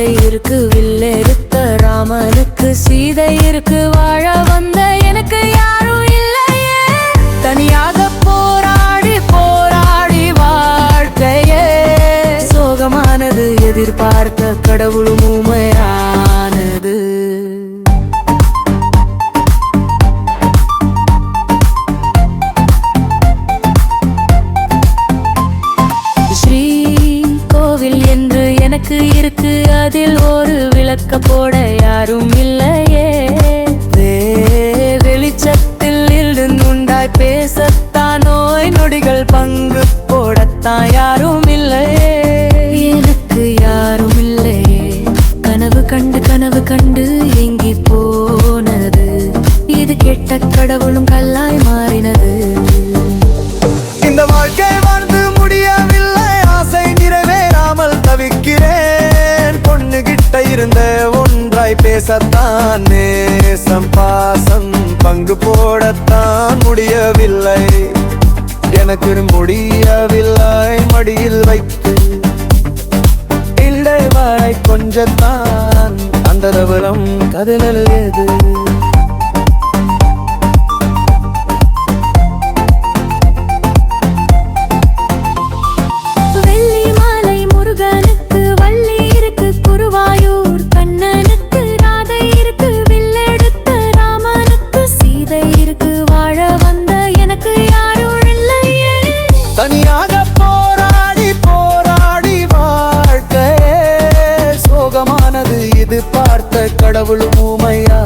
ராதை இருக்கு, வில்லெடுத்த ராமனுக்கு சீதை இருக்கு, வாழ வந்த எனக்கு யாரும் இல்லையே. தனியாக போராடி போராடி வாழ்க்கையே சோகமானது, எதிர்பார்த்த கடவுளும் ஊமையானது. ஸ்ரீ கோவில் என்று எனக்கு இருக்கு, அதில் ஒரு விளக்க போட யாரும் இல்லையே. வெளிச்சத்தில் இருந்துண்டாய் பேசத்தான், நோய் நொடிகள் பங்கு போடத்தான் யாரும் இல்லையே. எனக்கு யாரும் இல்லையே. கனவு கண்டு கனவு கண்டு எங்கி போனது, இது கெட்ட கடவுளும் கல்லாய் மாறினது. இந்த வாழ்க்கை வாழ்ந்து முடியவில்லை, ஆசை நிறைவேறாமல் தவிக்கிறேன். பொண்ணு கிட்ட இருந்த ஒன்றாய் பேசத்தான், நேசம் பாசம் பங்கு போடத்தான் முடியவில்லை. எனக்கு முடியவில்லை, மடியில் வைத்து இல்லை வாழை கொஞ்சத்தான், அந்த தவறம் கதனல் எது. தனியாக போராடி போராடி வாழ்க்கையே சோகமானது, இது பார்த்த கடவுளும் ஊமையா.